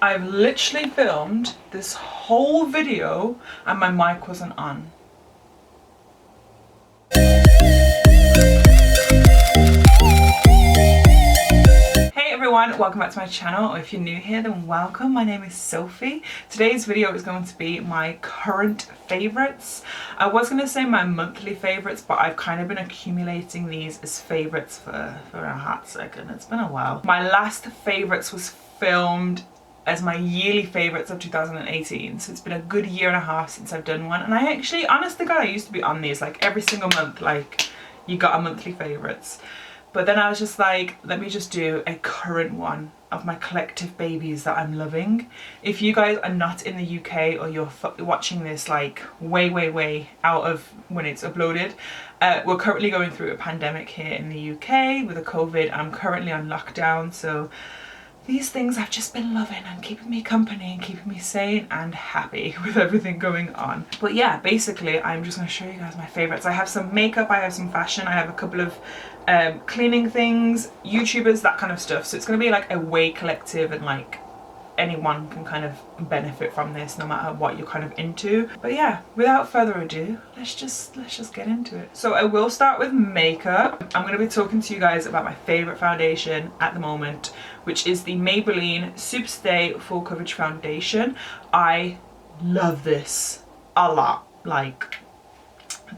I've literally filmed this whole video and my mic wasn't on. Hey everyone, welcome back to my channel, or if you're new here then welcome. My name is Sophie. Today's video is going to be my current favourites. I was going to say my monthly favourites, but I've kind of been accumulating these as favourites for a hot second. It's been a while. My last favourites was filmed as my yearly favourites of 2018, so it's been a good year and a half since I've done one, and I actually, honest to God, I used to be on these like every single month, like you got a monthly favourites. But then I was just like, let me just do a current one of my collective babies that I'm loving. If you guys are not in the UK or you're watching this like way out of when it's uploaded, we're currently going through a pandemic here in the UK with the COVID. I'm currently on lockdown, so these things I've just been loving and keeping me company and keeping me sane and happy with everything going on. But yeah, basically I'm just going to show you guys my favourites. I have some makeup, I have some fashion, I have a couple of cleaning things, YouTubers, that kind of stuff. So it's going to be like a way collective, and like anyone can kind of benefit from this no matter what you're kind of into. But yeah, without further ado, let's just get into it. So I will start with makeup. I'm going to be talking to you guys about my favourite foundation at the moment, which is the Maybelline Superstay Full Coverage Foundation. I love this a lot. Like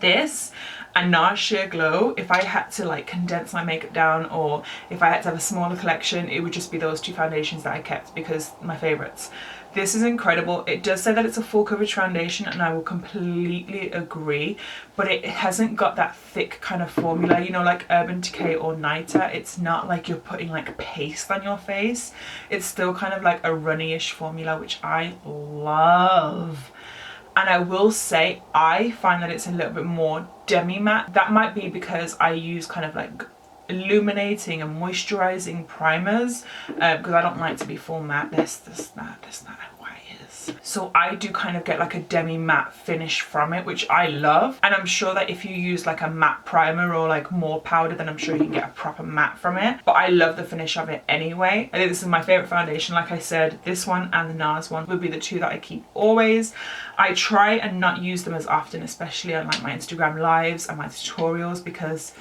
this and NARS Sheer Glow, if I had to like condense my makeup down, or if I had to have a smaller collection, it would just be those two foundations that I kept because my favourites. This is incredible. It does say that it's a full coverage foundation, and I will completely agree, but it hasn't got that thick kind of formula, you know, like Urban Decay or Nita. It's not like you're putting like paste on your face. It's still kind of like a runny-ish formula, which I love. And I will say, I find that it's a little bit more demi-matte. That might be because I use kind of like illuminating and moisturizing primers, because I don't like to be full matte. That's not how I is. So I do kind of get like a demi-matte finish from it, which I love. And I'm sure that if you use like a matte primer or like more powder, then I'm sure you can get a proper matte from it. But I love the finish of it anyway. I think this is my favorite foundation. Like I said, this one and the NARS one would be the two that I keep always. I try and not use them as often, especially on like my Instagram lives and my tutorials, because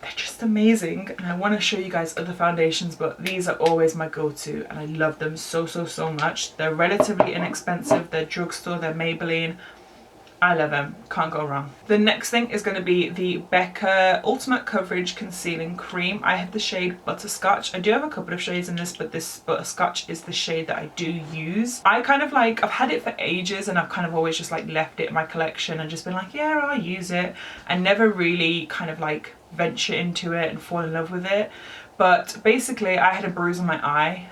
they're just amazing, and I want to show you guys other foundations, but these are always my go-to and I love them so much. They're relatively inexpensive, they're drugstore, they're Maybelline. I love them, can't go wrong. The next thing is going to be the Becca Ultimate Coverage Concealing Cream. I have the shade Butterscotch. I do have a couple of shades in this, but this Butterscotch is the shade that I do use. I kind of like, I've had it for ages and I've kind of always just like left it in my collection and just been like, yeah, I'll use it, and never really kind of like venture into it and fall in love with it. But basically I had a bruise on my eye.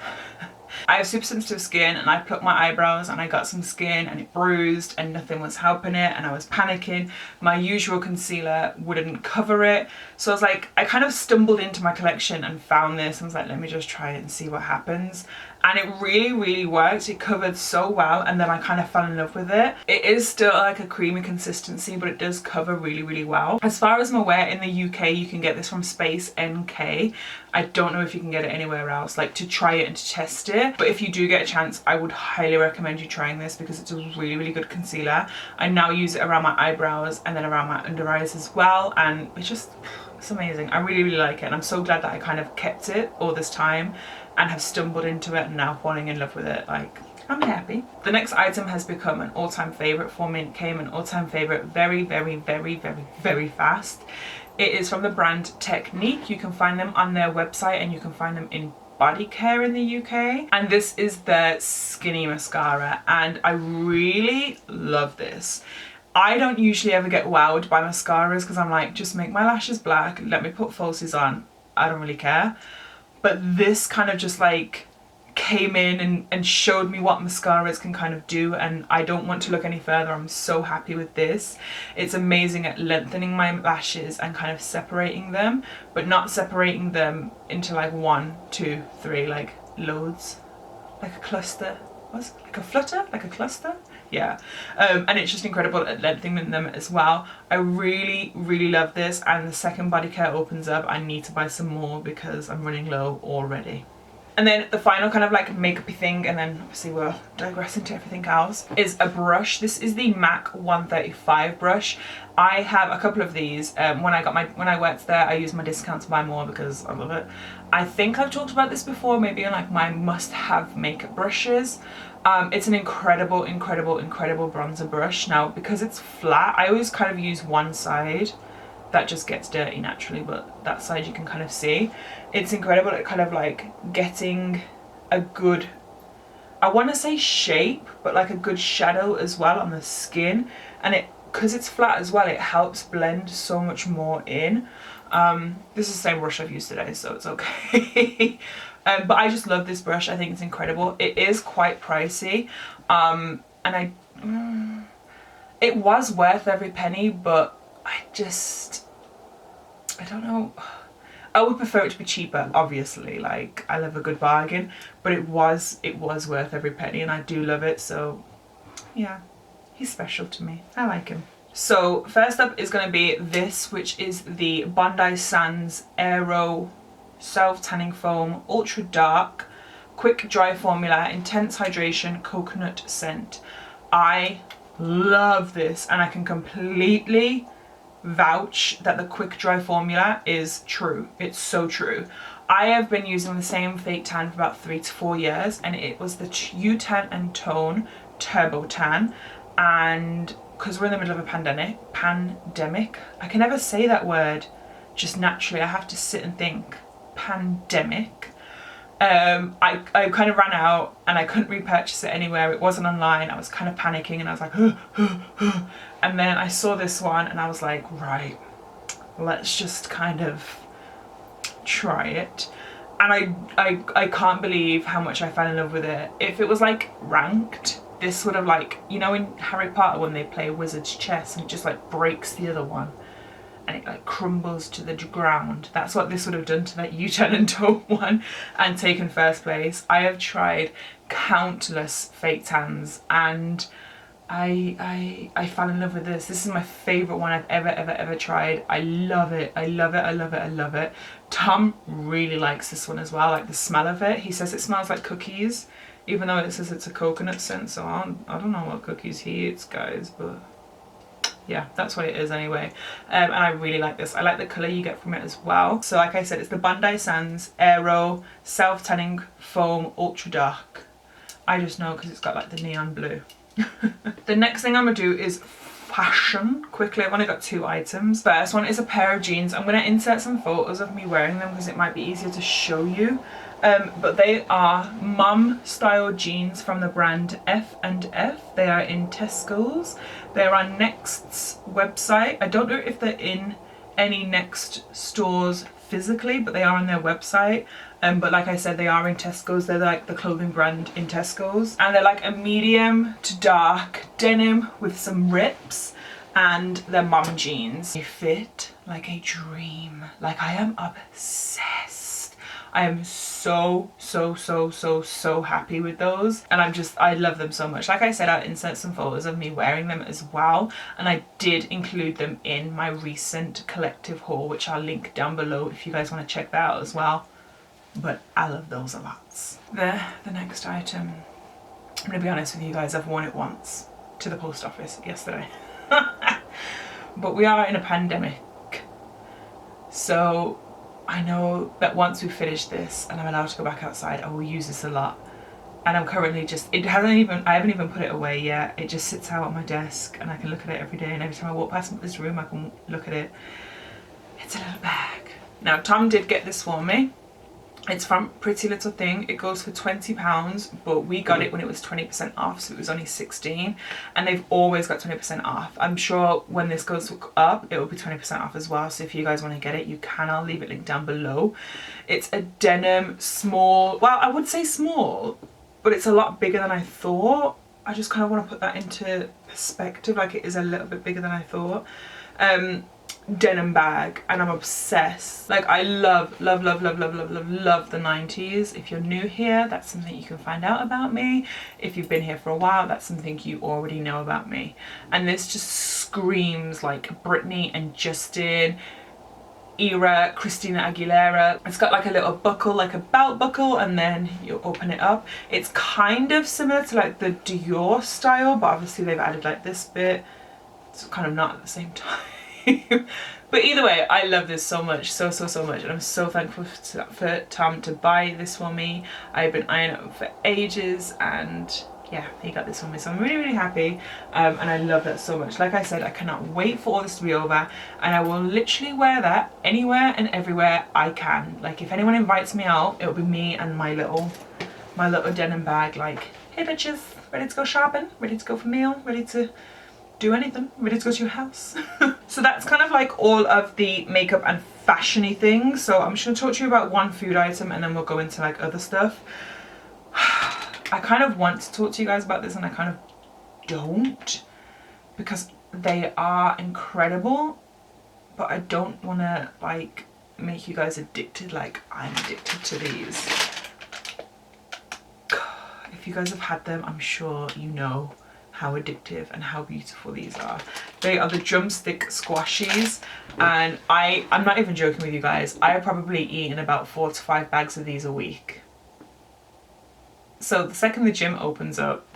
I have super sensitive skin, and I plucked my eyebrows and I got some skin and it bruised and nothing was helping it, and I was panicking. My usual concealer wouldn't cover it, so I was like, I kind of stumbled into my collection and found this and was like, let me just try it and see what happens. And it really worked. It covered so well, and then I kind of fell in love with it. It is still like a creamy consistency, but it does cover really well. As far as I'm aware, in the UK you can get this from Space NK. I don't know if you can get it anywhere else, like to try it and to test it. But if you do get a chance, I would highly recommend you trying this because it's a really good concealer. I now use it around my eyebrows and then around my under eyes as well, and it's amazing. I really like it, and I'm so glad that I kind of kept it all this time and have stumbled into it and now falling in love with it. Like, I'm happy. The next item has become an all-time favorite for me. It became an all-time favorite very fast. It is from the brand Technique. You can find them on their website, and you can find them in body care in the UK. And this is their Skinny Mascara, and I really love this. I don't usually ever get wowed by mascaras because I'm like, just make my lashes black, let me put falsies on, I don't really care. But this kind of just like came in and showed me what mascaras can kind of do, and I don't want to look any further. I'm so happy with this. It's amazing at lengthening my lashes and kind of separating them, but not separating them into like 1, 2, 3, like loads, like a cluster. What's like a flutter, like a cluster? Yeah. And it's just incredible at lengthening them as well. I really love this, and the second body care opens up, I need to buy some more because I'm running low already. And then the final kind of like makeup-y thing, and then obviously we'll digress into everything else, is a brush. This is the MAC 135 brush. I have a couple of these. When I worked there, I used my discount to buy more because I love it. I think I've talked about this before, maybe in like my must-have makeup brushes. It's an incredible, incredible, incredible bronzer brush. Now, because it's flat, I always kind of use one side. That just gets dirty naturally, but that side you can kind of see. It's incredible at kind of like getting a good, I want to say shape, but like a good shadow as well on the skin. And it, because it's flat as well, it helps blend so much more in. This is the same brush I've used today, so it's okay. But I just love this brush. I think it's incredible. It is quite pricey, and it was worth every penny, but I don't know. I would prefer it to be cheaper, obviously. Like, I love a good bargain, but it was worth every penny, and I do love it. So yeah, he's special to me. I like him. So first up is going to be this, which is the Bondi Sands Aero Self Tanning Foam Ultra Dark Quick Dry Formula Intense Hydration Coconut Scent. I love this, and I can completely vouch that the quick dry formula is true. It's so true. I have been using the same fake tan for about 3 to 4 years, and it was the U-Tan and Tone Turbo Tan. And because we're in the middle of a pandemic, I can never say that word just naturally. I have to sit and think. Pandemic. I kind of ran out and I couldn't repurchase it anywhere. It wasn't online. I was kind of panicking, and I was like, and then I saw this one and I was like, right, let's just kind of try it. And I can't believe how much I fell in love with it. If it was like ranked, this would have, like, you know in Harry Potter when they play wizard's chess and it just like breaks the other one and it like crumbles to the ground, that's what this would have done to that U-Tan and Tone one and taken first place. I have tried countless fake tans, and I fell in love with this. This is my favourite one I've ever tried. I love it. I love it. I love it. I love it. Tom really likes this one as well, like the smell of it. He says it smells like cookies, even though it says it's a coconut scent, so I don't know what cookies he eats, guys, but yeah, that's what it is anyway. And I really like this. I like the colour you get from it as well. So like I said, it's the Bondi Sands Aero Self Tanning Foam Ultra Dark. I just know because it's got like the neon blue. The next thing I'm going to do is fashion quickly. I've only got 2 items. First one is a pair of jeans. I'm going to insert some photos of me wearing them because it might be easier to show you. But they are mum style jeans from the brand F&F. They are in Tesco's. They're on Next's website. I don't know if they're in any Next stores physically, but they are on their website. But like I said, they are in Tesco's. They're like the clothing brand in Tesco's. And they're like a medium to dark denim with some rips. And they're mum jeans. They fit like a dream. Like, I am obsessed. I am so happy with those, and I love them so much. Like I said, I'll insert some photos of me wearing them as well, and I did include them in my recent collective haul, which I'll link down below if you guys want to check that out as well. But I love those a lot. The next item, I'm gonna be honest with you guys, I've worn it once to the post office yesterday. But we are in a pandemic, so I know that once we finish this and I'm allowed to go back outside, I will use this a lot. And I'm currently just, I haven't even put it away yet. It just sits out on my desk and I can look at it every day, and every time I walk past this room I can look at it. It's a little bag. Now, Tom did get this for me. It's from Pretty Little Thing. It goes for £20, but we got it when it was 20% off, so it was only 16, and they've always got 20% off. I'm sure when this goes up, it will be 20% off as well, so if you guys want to get it, you can. I'll leave it linked down below. It's a denim small, well, I would say small, but it's a lot bigger than I thought. I just kind of want to put that into perspective, like it is a little bit bigger than I thought. Denim bag, and I'm obsessed. Like, I love the 90s. If you're new here, that's something you can find out about me. If you've been here for a while, that's something you already know about me. And this just screams like Britney and Justin. era Christina Aguilera. It's got like a little buckle, like a belt buckle, and then you open it up. It's kind of similar to like the Dior style, but obviously they've added like this bit. It's kind of not at the same time. But either way, I love this so much, so much, and I'm so thankful for Tom to buy this for me. I've been eyeing it up for ages, and yeah, he got this for me, so I'm really happy, and I love that so much. Like I said, I cannot wait for all this to be over, and I will literally wear that anywhere and everywhere I can. Like if anyone invites me out, it'll be me and my little denim bag, like, hey bitches, ready to go shopping, ready to go for meal, ready to do anything, ready to go to your house. So that's kind of like all of the makeup and fashion-y things. So I'm just going to talk to you about one food item, and then we'll go into like other stuff. I kind of want to talk to you guys about this, and I kind of don't, because they are incredible, but I don't want to like make you guys addicted like I'm addicted to these. If you guys have had them, I'm sure you know how addictive and how beautiful these are. They are the drumstick squashies, and I'm not even joking with you guys. I have probably eaten about 4 to 5 bags of these a week. So the second the gym opens up,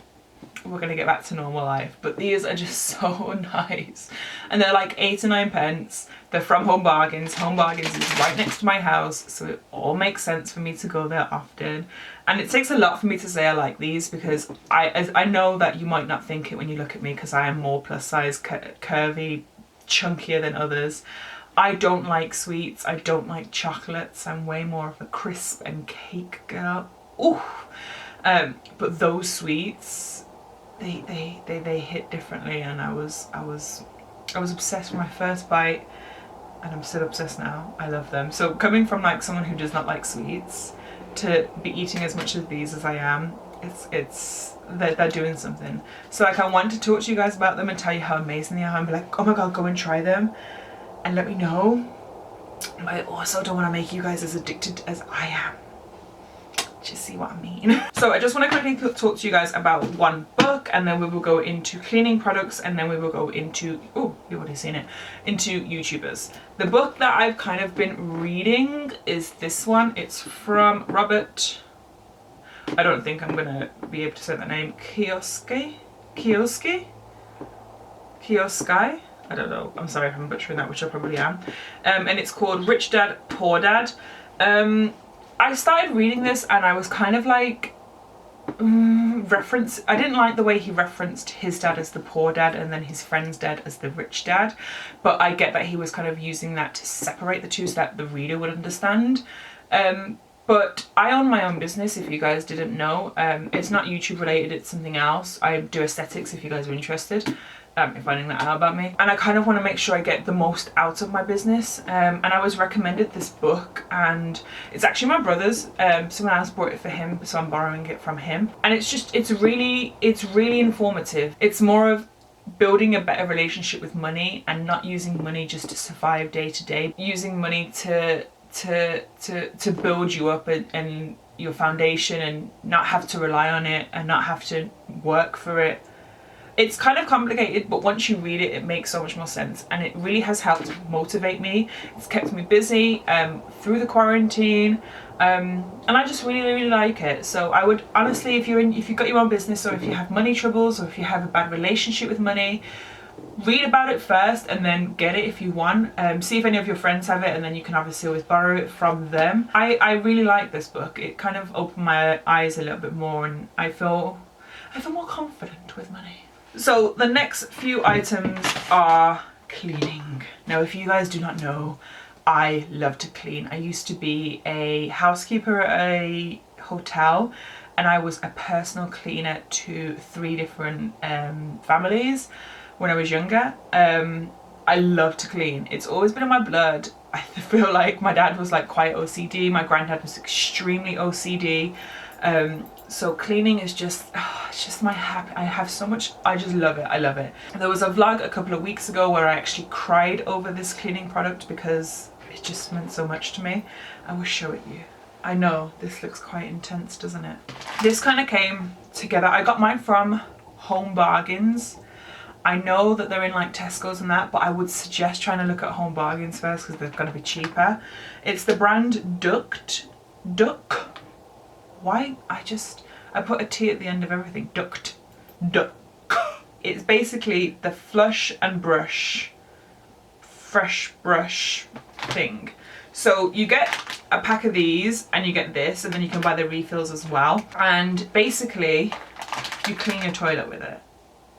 we're gonna get back to normal life, but these are just so nice, and they're like 8 or 9 pence. They're from Home Bargains. Home Bargains is right next to my house, so it all makes sense for me to go there often. And it takes a lot for me to say I like these, because I know that you might not think it when you look at me, because I am more plus size, curvy, chunkier than others. I don't like sweets, I don't like chocolates, I'm way more of a crisp and cake girl. Ooh. But those sweets, they hit differently, and I was obsessed with my first bite, and I'm still obsessed now. I love them. So coming from like someone who does not like sweets to be eating as much of these as I am, they're doing something. So like I want to talk to you guys about them and tell you how amazing they are, and be like, oh my god, go and try them and let me know. But I also don't want to make you guys as addicted as I am. Do you see what I mean? So I just want to quickly talk to you guys about one book, and then we will go into cleaning products, and then we will go into, oh, you've already seen it, into YouTubers. The book that I've kind of been reading is this one. It's from Robert, I don't think I'm gonna be able to say that name, Kiyosaki? I don't know, I'm sorry if I'm butchering that, which I probably am. And it's called Rich Dad, Poor Dad. I started reading this, and I was kind of like, I didn't like the way he referenced his dad as the poor dad and then his friend's dad as the rich dad, but I get that he was kind of using that to separate the two so that the reader would understand. But I own my own business, if you guys didn't know. It's not YouTube related, it's something else. I do aesthetics, if you guys are interested. In finding that out about me, and I kind of want to make sure I get the most out of my business, and I was recommended this book, and it's actually my brother's. Someone else bought it for him, so I'm borrowing it from him, and it's really informative. It's more of building a better relationship with money, and not using money just to survive day to day, using money to build you up and your foundation, and not have to rely on it and not have to work for it. It's kind of complicated, but once you read it, it makes so much more sense, and it really has helped motivate me. It's kept me busy through the quarantine, and I just really like it. So I would honestly, if you've got your own business, or if you have money troubles, or if you have a bad relationship with money, read about it first and then get it if you want. See if any of your friends have it, and then you can obviously always borrow it from them. I really like this book. It kind of opened my eyes a little bit more, and I feel more confident with money. So the next few items are cleaning. Now, if you guys do not know, I love to clean. I used to be a housekeeper at a hotel, and I was a personal cleaner to 3 different families when I was younger. I love to clean. It's always been in my blood. I feel like my dad was like quite OCD. My granddad was extremely OCD. So cleaning is just, it's just my happy. I have so much, I just love it. I love it. There was a vlog a couple of weeks ago where I actually cried over this cleaning product because it just meant so much to me. I will show it you. I know this looks quite intense, doesn't it? This kind of came together. I got mine from Home Bargains. I know that they're in like Tesco's and that, but I would suggest trying to look at Home Bargains first because they're going to be cheaper. It's the brand Duck. Why? I put a T at the end of everything. Duck. It's basically the Flush and Brush Fresh Brush thing. So you get a pack of these and you get this, and then you can buy the refills as well. And basically you clean your toilet with it.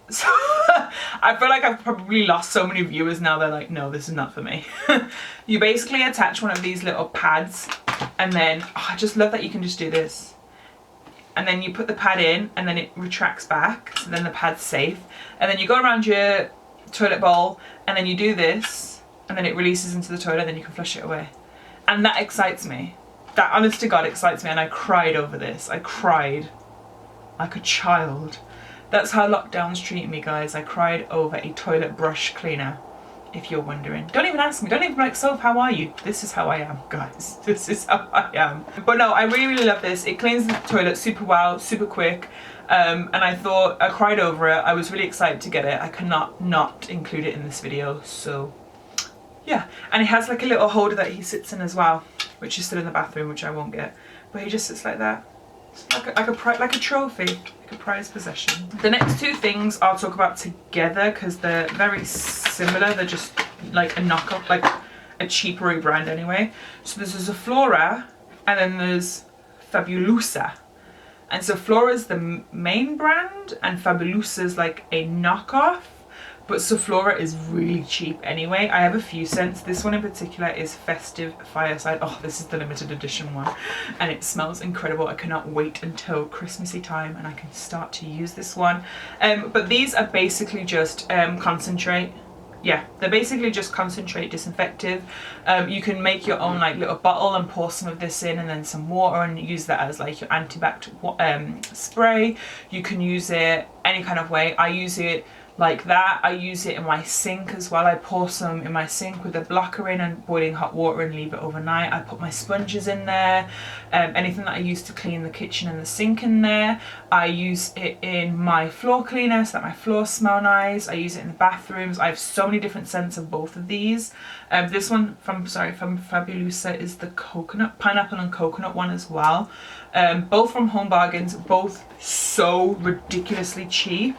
So I feel like I've probably lost so many viewers now. They're like, no, this is not for me. You basically attach one of these little pads, and then I just love that you can just do this. And then you put the pad in and then it retracts back, so then the pad's safe. And then you go around your toilet bowl and then you do this, and then it releases into the toilet, then you can flush it away. And that excites me. That honest to God excites me, and I cried over this. I cried like a child. That's how lockdown's treating me, guys. I cried over a toilet brush cleaner, if you're wondering. Don't even ask me. Don't even be like, Soph, how are you? This is how I am, guys. This is how I am. But no, I really, really love this. It cleans the toilet super well, super quick. And I cried over it. I was really excited to get it. I cannot not include it in this video. So yeah. And it has like a little holder that he sits in as well, which is still in the bathroom, which I won't get. But he just sits like that. Like a trophy, like a prized possession. The next two things I'll talk about together because they're very similar. They're just like a knockoff, like a cheaper brand anyway. So there's a Flora, and then there's Fabulosa. And so Flora's the main brand and Fabulosa's like a knockoff. But Sephora is really cheap anyway. I have a few scents. This one in particular is Festive Fireside. Oh, this is the limited edition one. And it smells incredible. I cannot wait until Christmassy time and I can start to use this one. But these are basically just concentrate. Yeah, they're basically just concentrate disinfectant. You can make your own like little bottle and pour some of this in and then some water and use that as like your antibac spray. You can use it any kind of way. I use it like that. I use it in my sink as well. I pour some in my sink with a blocker in and boiling hot water and leave it overnight. I put my sponges in there, anything that I use to clean the kitchen and the sink in there. I use it in my floor cleaner so that my floors smell nice. I use it in the bathrooms. I have so many different scents of both of these. This one from Fabulosa is the pineapple and coconut one as well. Both from Home Bargains, both so ridiculously cheap.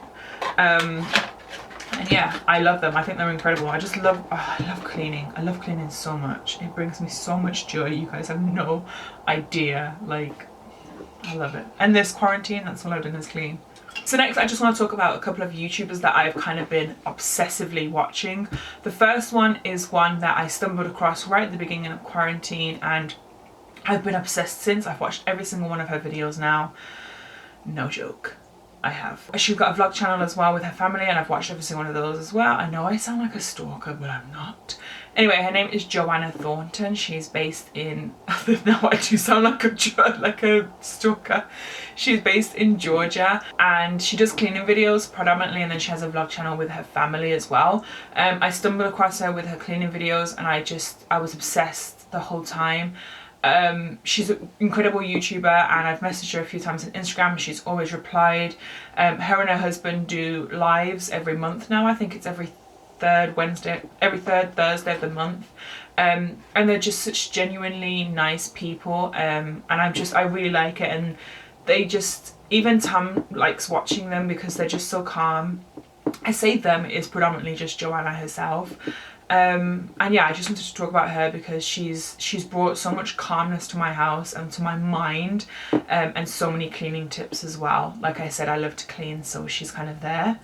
And yeah, I love them. I think they're incredible. I love cleaning. I love cleaning so much. It brings me so much joy. You guys have no idea. Like, I love it. And this quarantine, that's all I've done is clean. So next I just want to talk about a couple of YouTubers that I've kind of been obsessively watching. The first one is one that I stumbled across right at the beginning of quarantine and I've been obsessed since. I've watched every single one of her videos now. No joke. I have. She's got a vlog channel as well with her family and I've watched every single one of those as well. I know I sound like a stalker, but I'm not. Anyway, her name is JOANNA THORTON. She's based in... now I do sound like a stalker. She's based in Georgia and she does cleaning videos predominantly, and then she has a vlog channel with her family as well. I stumbled across her with her cleaning videos and I was obsessed the whole time. She's an incredible YouTuber and I've messaged her a few times on Instagram and she's always replied. Her and her husband do lives every month now. I think it's every third Thursday of the month. And they're just such genuinely nice people. And I really like it, and they just, even Tom likes watching them because they're just so calm. I say them, it is predominantly just JOANNA herself. And yeah, I just wanted to talk about her because she's brought so much calmness to my house and to my mind, and so many cleaning tips as well. Like I said, I love to clean, so she's kind of there.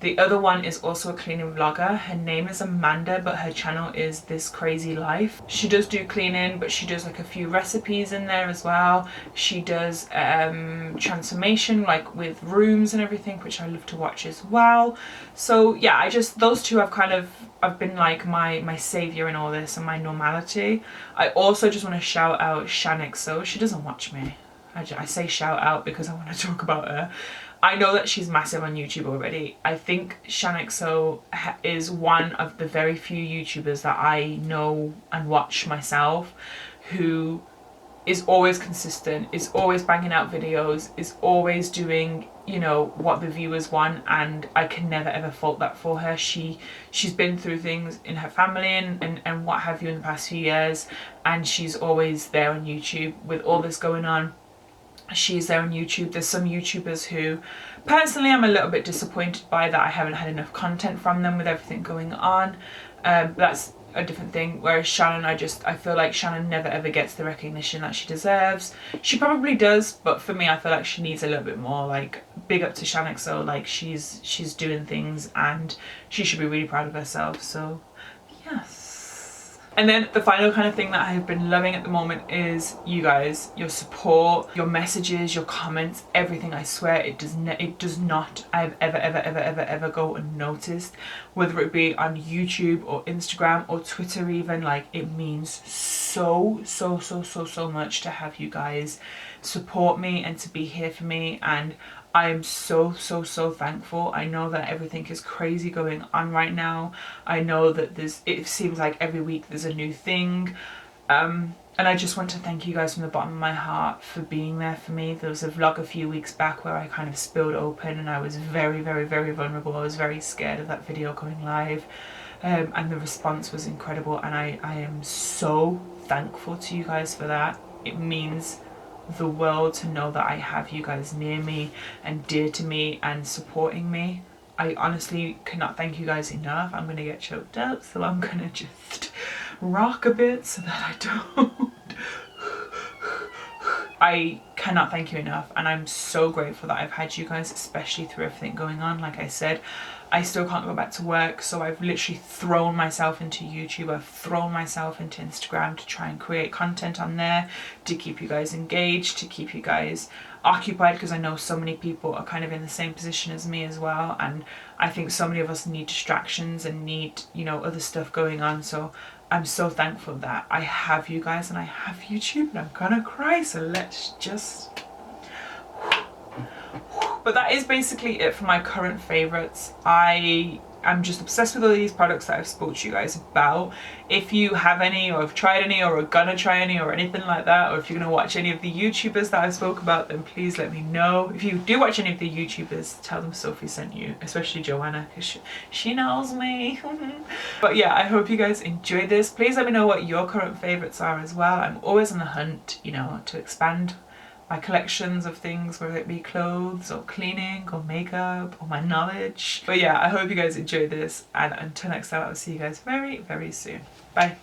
The other one is also a cleaning vlogger. Her name is Amanda, but her channel is This Crazy Life. She does do cleaning, but she does like a few recipes in there as well. She does transformation, like with rooms and everything, which I love to watch as well. So yeah, those two I've been like my savior in all this and my normality. I also just want to shout out SHAAANXO. She doesn't watch me. I say shout out because I want to talk about her. I know that she's massive on YouTube already. I think SHAAANXO is one of the very few YouTubers that I know and watch myself who is always consistent, is always banging out videos, is always doing, you know, what the viewers want, and I can never ever fault that for her. She's been through things in her family and what have you in the past few years, and she's always there on YouTube with all this going on. She's there on YouTube. There's some YouTubers who personally I'm a little bit disappointed by, that I haven't had enough content from them with everything going on. That's a different thing. Whereas Shannon, I feel like Shannon never ever gets the recognition that she deserves. She probably does, but for me I feel like she needs a little bit more. Like, big up to SHAAANXO, like she's doing things and she should be really proud of herself. So yes. And then the final kind of thing that I've been loving at the moment is you guys, your support, your messages, your comments, everything. I swear it does not I've ever go unnoticed, whether it be on YouTube or Instagram or Twitter even. Like, it means so much to have you guys support me and to be here for me, and I am so thankful. I know that everything is crazy going on right now. I know that it seems like every week there's a new thing. And I just want to thank you guys from the bottom of my heart for being there for me. There was a vlog a few weeks back where I kind of spilled open and I was very vulnerable. I was very scared of that video going live. And the response was incredible, and I am so thankful to you guys for that. It means the world to know that I have you guys near me and dear to me and supporting me. I honestly cannot thank you guys enough. I'm gonna get choked up, so I'm gonna just rock a bit so that I don't. I cannot thank you enough, and I'm so grateful that I've had you guys, especially through everything going on. Like I said, I still can't go back to work, so I've literally thrown myself into YouTube, I've thrown myself into Instagram to try and create content on there to keep you guys engaged, to keep you guys occupied, because I know so many people are kind of in the same position as me as well, and I think so many of us need distractions and need, you know, other stuff going on. So I'm so thankful that I have you guys and I have YouTube, and I'm gonna cry, so let's just... But that is basically it for my current favourites. I'm just obsessed with all these products that I've spoke to you guys about. If you have any, or have tried any, or are gonna try any, or anything like that, or if you're gonna watch any of the YouTubers that I spoke about, then please let me know. If you do watch any of the YouTubers, tell them Sophie sent you, especially Joanna, because she knows me. But yeah, I hope you guys enjoyed this. Please let me know what your current favourites are as well. I'm always on the hunt, you know, to expand my collections of things, whether it be clothes or cleaning or makeup or my knowledge. But yeah, I hope you guys enjoyed this, and until next time, I'll see you guys very soon. Bye.